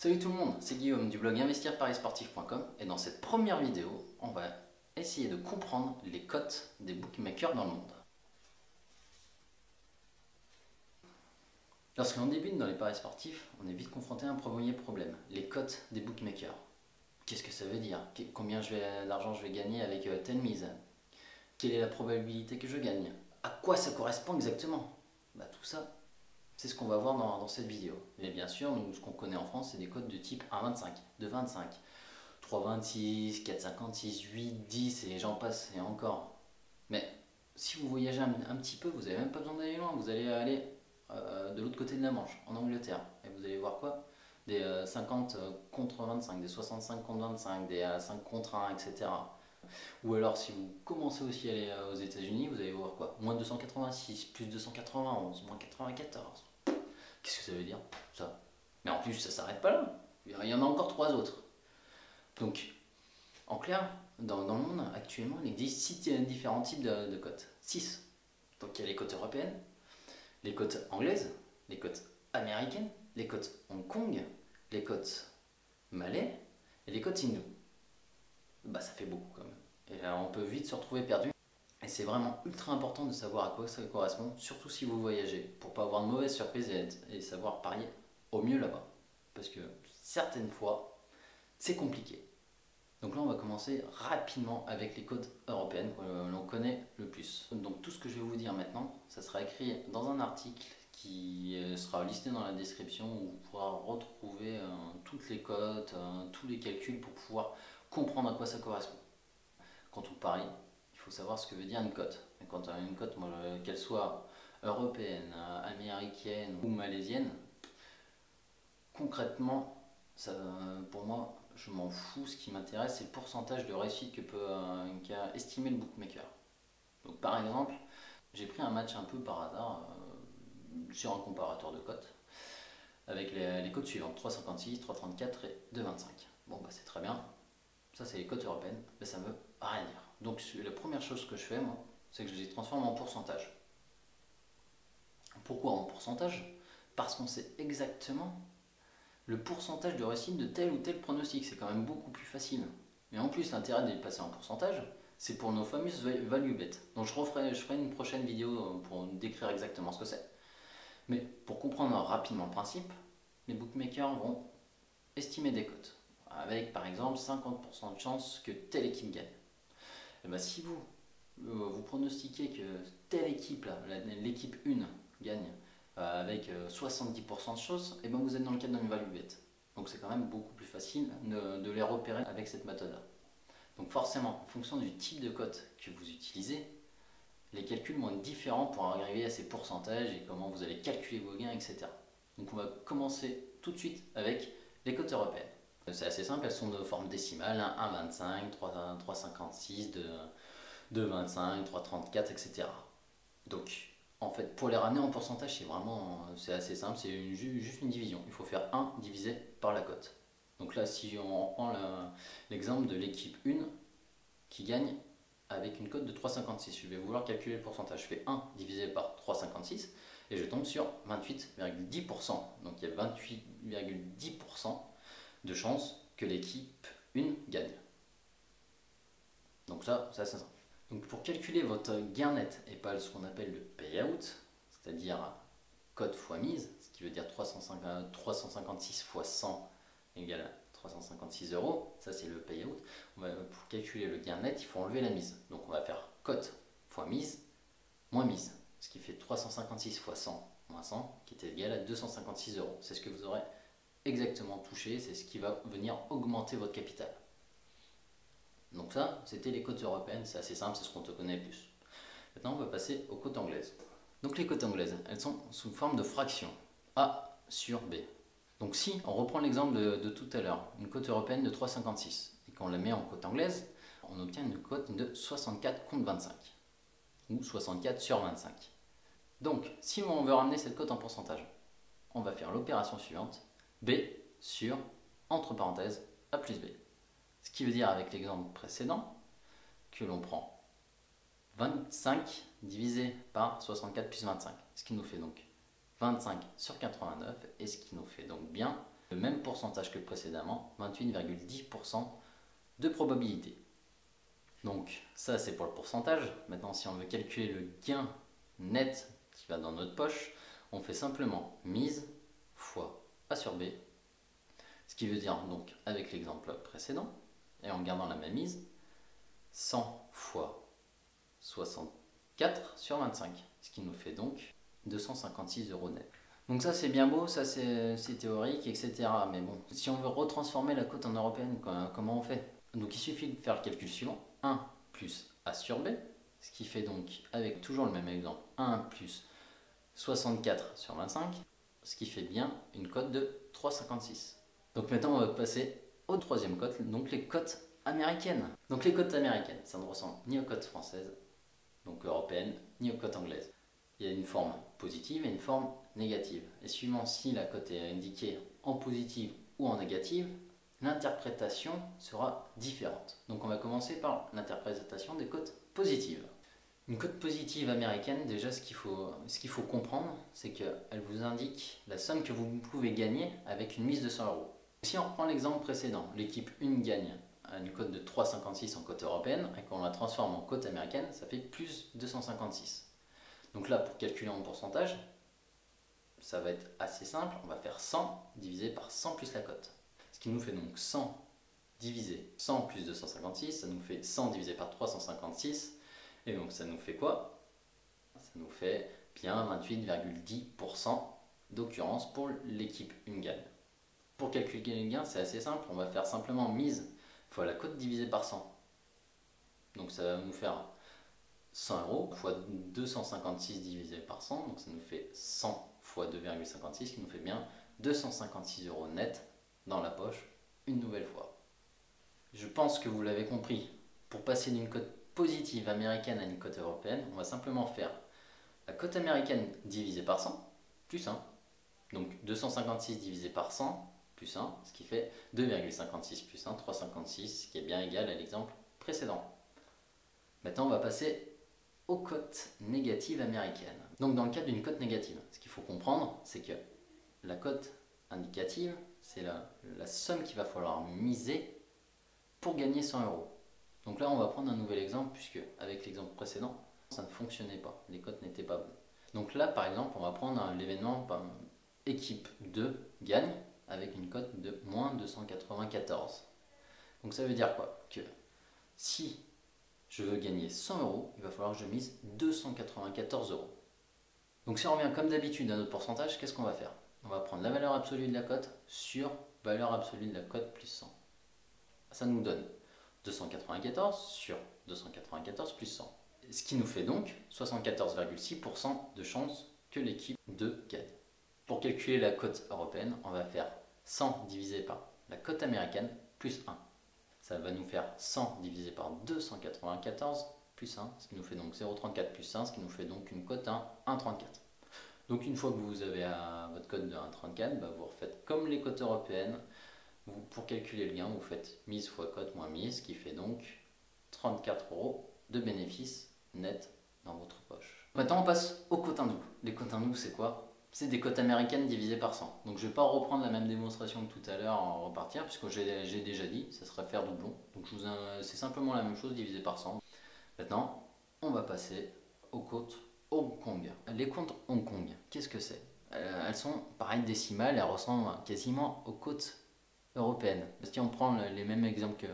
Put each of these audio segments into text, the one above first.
Salut tout le monde, c'est Guillaume du blog investirparisportif.com et dans cette première vidéo, on va essayer de comprendre les cotes des bookmakers dans le monde. Lorsqu'on débute dans les paris sportifs, on est vite confronté à un premier problème, les cotes des bookmakers. Qu'est-ce que ça veut dire? Combien d'argent je vais gagner avec telle mise? Quelle est la probabilité que je gagne? À quoi ça correspond exactement? Tout ça, c'est ce qu'on va voir dans cette vidéo. Et bien sûr, nous, ce qu'on connaît en France, c'est des cotes de type 1,25, 2,25, 3,26, 4,56, 8, 10 et j'en passe et encore. Mais si vous voyagez un petit peu, vous n'avez même pas besoin d'aller loin. Vous allez aller de l'autre côté de la Manche, en Angleterre. Et vous allez voir quoi? Des 50 contre 25, des 65 contre 25, des 5 contre 1, etc. Ou alors si vous commencez aussi à aller aux États-Unis, vous allez voir quoi? Moins 286, plus 291, moins 94. Qu'est-ce que ça veut dire ça? Mais en plus ça s'arrête pas là. Il y en a encore 3 autres. Donc en clair, dans le monde actuellement, il existe 6 différents types de cotes. 6. Donc il y a les cotes européennes, les cotes anglaises, les cotes américaines, les cotes Hong Kong, les cotes malais et les cotes hindoues. Ça fait beaucoup quand même. Et là, on peut vite se retrouver perdu. Et c'est vraiment ultra important de savoir à quoi ça correspond, surtout si vous voyagez, pour pas avoir de mauvaises surprises et savoir parier au mieux là-bas. Parce que certaines fois, c'est compliqué. Donc là, on va commencer rapidement avec les cotes européennes que l'on connaît le plus. Donc tout ce que je vais vous dire maintenant, ça sera écrit dans un article qui sera listé dans la description où vous pourrez retrouver toutes les cotes, tous les calculs pour pouvoir comprendre à quoi ça correspond. Quand on parie, il faut savoir ce que veut dire une cote. Et quand on a une cote, qu'elle soit européenne, américaine ou malaisienne, concrètement, ça, pour moi, je m'en fous. Ce qui m'intéresse, c'est le pourcentage de réussite qu'a estimé le bookmaker. Donc, par exemple, j'ai pris un match un peu par hasard sur un comparateur de cotes avec les cotes suivantes 3,56, 3,34 et 2,25. C'est très bien. Ça, c'est les cotes européennes, mais ça ne veut rien dire. Donc, la première chose que je fais, moi, c'est que je les transforme en pourcentage. Pourquoi en pourcentage? Parce qu'on sait exactement le pourcentage de réussite de tel ou tel pronostic. C'est quand même beaucoup plus facile. Mais en plus, l'intérêt de les passer en pourcentage, c'est pour nos fameuses value bet. Donc, je ferai une prochaine vidéo pour décrire exactement ce que c'est. Mais pour comprendre rapidement le principe, les bookmakers vont estimer des cotes avec par exemple 50% de chance que telle équipe gagne. Si vous pronostiquez que telle équipe, l'équipe 1 gagne avec 70% de choses, vous êtes dans le cadre d'une value bet. Donc c'est quand même beaucoup plus facile de les repérer avec cette méthode-là. Donc forcément, en fonction du type de cote que vous utilisez, les calculs vont être différents pour arriver à ces pourcentages et comment vous allez calculer vos gains, etc. Donc on va commencer tout de suite avec les cotes européennes. C'est assez simple, elles sont de forme décimale, 1,25, 3,56, 2,25, 3,34, etc. Donc, en fait, pour les ramener en pourcentage, c'est assez simple, c'est juste une division. Il faut faire 1 divisé par la cote. Donc là, si on reprend l'exemple de l'équipe 1 qui gagne avec une cote de 3,56, je vais vouloir calculer le pourcentage. Je fais 1 divisé par 3,56 et je tombe sur 28,10%. Donc il y a 28,10% de chances que l'équipe 1 gagne. Donc ça, c'est assez simple. Donc pour calculer votre gain net et pas ce qu'on appelle le payout, c'est-à-dire cote fois mise, ce qui veut dire 356 fois 100 égale 356 €, ça c'est le payout. Pour calculer le gain net, il faut enlever la mise. Donc on va faire cote fois mise, moins mise, ce qui fait 356 fois 100 moins 100, qui est égal à 256 €. C'est ce que vous aurez exactement touché, c'est ce qui va venir augmenter votre capital. Donc ça, c'était les cotes européennes, c'est assez simple, c'est ce qu'on te connaît le plus. Maintenant, on va passer aux cotes anglaises. Donc les cotes anglaises, elles sont sous forme de fraction, A sur B. Donc si on reprend l'exemple de tout à l'heure, une cote européenne de 3,56, et qu'on la met en cote anglaise, on obtient une cote de 64 contre 25, ou 64 sur 25. Donc, si on veut ramener cette cote en pourcentage, on va faire l'opération suivante, B sur, entre parenthèses, A plus B. Ce qui veut dire avec l'exemple précédent que l'on prend 25 divisé par 64 plus 25, ce qui nous fait donc 25 sur 89 et ce qui nous fait donc bien Le même pourcentage que précédemment, 28,10% de probabilité. Donc ça c'est pour le pourcentage. Maintenant si on veut calculer le gain net qui va dans notre poche, on fait simplement mise fois A sur B. Ce qui veut dire donc avec l'exemple précédent, et en gardant la même mise, 100 fois 64 sur 25. Ce qui nous fait donc 256 € net. Donc ça c'est bien beau, ça c'est théorique, etc. Mais bon, si on veut retransformer la cote en européenne, comment on fait? Donc il suffit de faire le calcul suivant. 1 plus A sur B, ce qui fait donc, avec toujours le même exemple, 1 plus 64 sur 25, ce qui fait bien une cote de 3,56. Donc maintenant on va passer au troisième cote, donc les cotes américaines. Donc les cotes américaines, ça ne ressemble ni aux cotes françaises, donc européennes, ni aux cotes anglaises. Il y a une forme positive et une forme négative. Et suivant si la cote est indiquée en positive ou en négative, l'interprétation sera différente. Donc on va commencer par l'interprétation des cotes positives. Une cote positive américaine, déjà ce qu'il faut comprendre, c'est qu'elle vous indique la somme que vous pouvez gagner avec une mise de 100 €. Si on reprend l'exemple précédent, l'équipe 1 gagne une cote de 3,56 en cote européenne, et qu'on la transforme en cote américaine, ça fait plus 256. Donc là, pour calculer en pourcentage, ça va être assez simple. On va faire 100 divisé par 100 plus la cote. Ce qui nous fait donc 100 divisé 100 plus 256, ça nous fait 100 divisé par 356. Et donc ça nous fait quoi? Ça nous fait bien 28,10% d'occurrence pour l'équipe une gagne. Pour calculer le gain, c'est assez simple. On va faire simplement mise fois la cote divisée par 100. Donc ça va nous faire 100 € fois 256 divisé par 100, donc ça nous fait 100 fois 2,56 qui nous fait bien 256 € net dans la poche une nouvelle fois. Je pense que vous l'avez compris, pour passer d'une cote positive américaine à une cote européenne, on va simplement faire la cote américaine divisée par 100 plus 1. Donc 256 divisé par 100 plus 1, ce qui fait 2,56 plus 1, 3,56, ce qui est bien égal à l'exemple précédent. Maintenant on va passer aux cotes négatives américaines. Donc dans le cas d'une cote négative, ce qu'il faut comprendre, c'est que la cote indicative, c'est la somme qu'il va falloir miser pour gagner 100 €. Donc là on va prendre un nouvel exemple, puisque avec l'exemple précédent, ça ne fonctionnait pas, les cotes n'étaient pas bonnes. Donc là par exemple, on va prendre l'événement équipe 2 gagne avec une cote de moins 294. Donc ça veut dire quoi? Que si je veux gagner 100 €, il va falloir que je mise 294 €. Donc si on revient comme d'habitude à notre pourcentage, qu'est-ce qu'on va faire? On va prendre la valeur absolue de la cote sur valeur absolue de la cote plus 100. Ça nous donne 294 sur 294 plus 100. Ce qui nous fait donc 74,6% de chance que l'équipe 2 gagne. Pour calculer la cote européenne, on va faire 100 divisé par la cote américaine plus 1. Ça va nous faire 100 divisé par 294 plus 1, ce qui nous fait donc 0,34 plus 1, ce qui nous fait donc une cote à 1,34. Donc une fois que vous avez votre cote de 1,34, vous refaites comme les cotes européennes. Pour calculer le gain, vous faites mise fois cote moins mise, ce qui fait donc 34 € de bénéfice net dans votre poche. Maintenant on passe aux cotes indoubles. Les cotes indoubles c'est quoi? C'est des cotes américaines divisées par 100. Donc je ne vais pas reprendre la même démonstration que tout à l'heure en repartir, puisque j'ai déjà dit, ça serait faire doublon. Donc c'est simplement la même chose divisé par 100. Maintenant, on va passer aux cotes Hong Kong. Les cotes Hong Kong, qu'est-ce que c'est? Elles sont pareilles décimales, elles ressemblent quasiment aux cotes européennes. Si on prend les mêmes exemples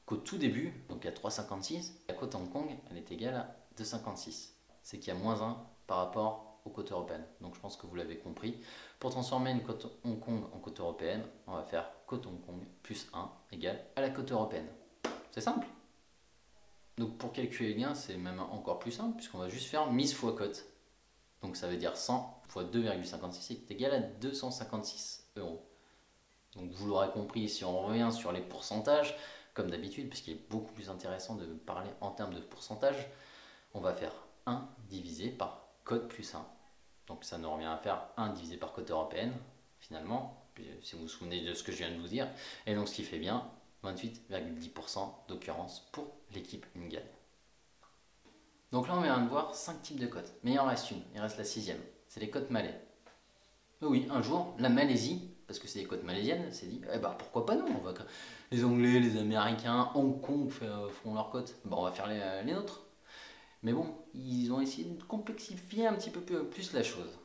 qu'au tout début, donc à 3,56, la cote Hong Kong, elle est égale à 2,56. C'est qu'il y a moins 1 par rapport aux cotes européennes. Donc je pense que vous l'avez compris. Pour transformer une cote Hong Kong en cote européenne, on va faire cote Hong Kong plus 1 égale à la cote européenne. C'est simple. Donc pour calculer le gain, c'est même encore plus simple, puisqu'on va juste faire mise fois cote. Donc ça veut dire 100 fois 2,56 est égal à 256 €. Donc vous l'aurez compris, si on revient sur les pourcentages, comme d'habitude, puisqu'il est beaucoup plus intéressant de parler en termes de pourcentage, on va faire 1 divisé par cote plus 1. Donc ça nous revient à faire 1 divisé par cote européenne, finalement, si vous vous souvenez de ce que je viens de vous dire. Et donc ce qui fait bien 28,10% d'occurrence pour l'équipe une gagne. Donc là on vient de voir 5 types de cotes, mais il en reste une, il reste la 6e, c'est les cotes Malais. Oui, un jour, la Malaisie parce que c'est des cotes malaisiennes, c'est dit, eh ben pourquoi pas nous, les Anglais, les Américains, Hong Kong font leurs cotes, ben, on va faire les nôtres. Mais bon, ils ont essayé de complexifier un petit peu plus la chose.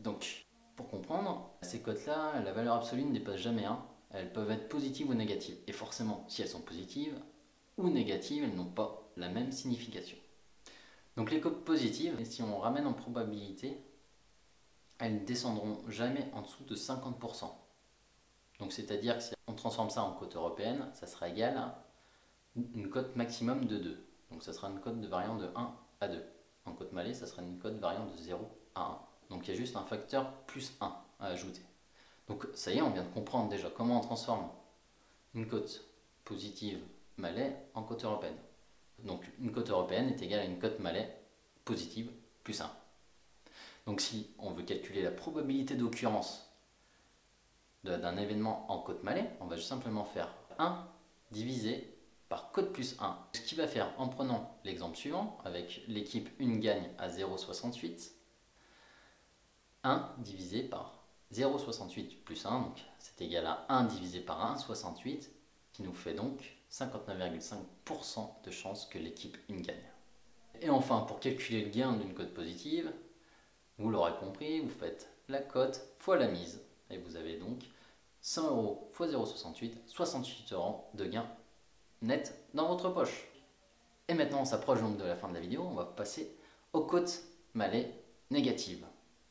Donc, pour comprendre, ces cotes-là, la valeur absolue ne dépasse jamais 1. Elles peuvent être positives ou négatives. Et forcément, si elles sont positives ou négatives, elles n'ont pas la même signification. Donc les cotes positives, si on ramène en probabilité, elles ne descendront jamais en dessous de 50%. Donc c'est-à-dire que si on transforme ça en cote européenne, ça sera égal à une cote maximum de 2. Donc ça sera une cote de variant de 1 à 2. En cote malais, ça sera une cote variant de 0 à 1. Donc il y a juste un facteur plus 1 à ajouter. Donc ça y est, on vient de comprendre déjà comment on transforme une cote positive malais en cote européenne. Donc une cote européenne est égale à une cote malais positive plus 1. Donc si on veut calculer la probabilité d'occurrence d'un événement en cote malais, on va juste simplement faire 1 divisé par cote plus 1. Ce qui va faire en prenant l'exemple suivant, avec l'équipe 1 gagne à 0,68, 1 divisé par 0,68 plus 1, donc c'est égal à 1 divisé par 1, 68, qui nous fait donc 59,5% de chances que l'équipe 1 gagne. Et enfin, pour calculer le gain d'une cote positive, vous l'aurez compris, vous faites la cote fois la mise, et vous avez donc 100 € fois 0,68, 68 € de gain net dans votre poche. Et maintenant, on s'approche donc de la fin de la vidéo, on va passer aux cotes malais négatives.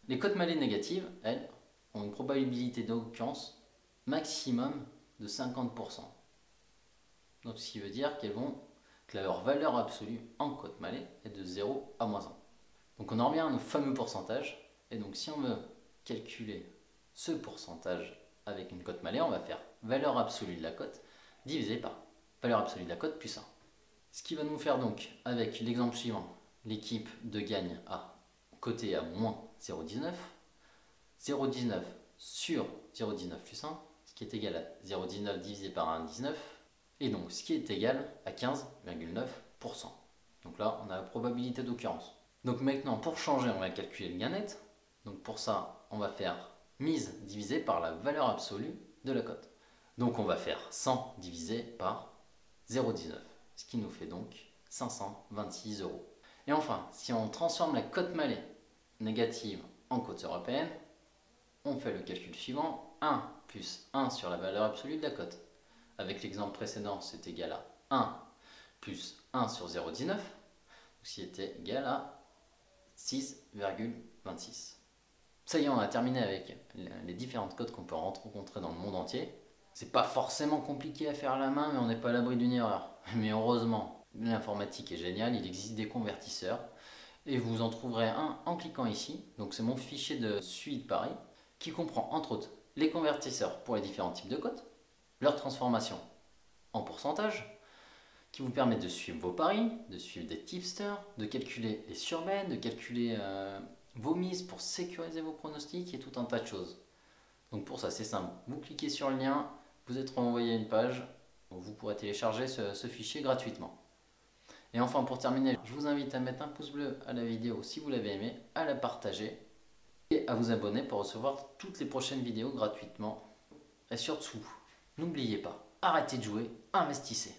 Les cotes malais négatives, elles, ont une probabilité d'occurrence maximum de 50%. Donc ce qui veut dire que leur valeur absolue en cote malais est de 0 à moins 1. Donc on en revient à nos fameux pourcentages. Et donc si on veut calculer ce pourcentage avec une cote malais, on va faire valeur absolue de la cote divisé par valeur absolue de la cote plus 1. Ce qui va nous faire donc, avec l'exemple suivant, l'équipe de gagne à coté à moins 0,19, 0,19 sur 0,19 plus 1, ce qui est égal à 0,19 divisé par 1,19, et donc ce qui est égal à 15,9%. Donc là, on a la probabilité d'occurrence. Donc maintenant, pour changer, on va calculer le gain net. Donc pour ça, on va faire mise divisé par la valeur absolue de la cote. Donc on va faire 100 divisé par 0,19, ce qui nous fait donc 526 €. Et enfin, si on transforme la cote malais négative en cote européenne, on fait le calcul suivant, 1 plus 1 sur la valeur absolue de la cote. Avec l'exemple précédent, c'est égal à 1 plus 1 sur 0,19, ce qui était égal à 6,26. Ça y est, on a terminé avec les différentes cotes qu'on peut rencontrer dans le monde entier. C'est pas forcément compliqué à faire à la main, mais on n'est pas à l'abri d'une erreur. Mais heureusement, l'informatique est géniale, il existe des convertisseurs. Et vous en trouverez un en cliquant ici. Donc c'est mon fichier de suivi de paris qui comprend entre autres les convertisseurs pour les différents types de cotes, leur transformation en pourcentage, qui vous permet de suivre vos paris, de suivre des tipsters, de calculer les surbets, de calculer vos mises pour sécuriser vos pronostics et tout un tas de choses. Donc pour ça c'est simple, vous cliquez sur le lien, vous êtes renvoyé à une page où vous pourrez télécharger ce fichier gratuitement. Et enfin pour terminer, je vous invite à mettre un pouce bleu à la vidéo si vous l'avez aimé, à la partager et à vous abonner pour recevoir toutes les prochaines vidéos gratuitement. Et surtout, n'oubliez pas, arrêtez de jouer, investissez.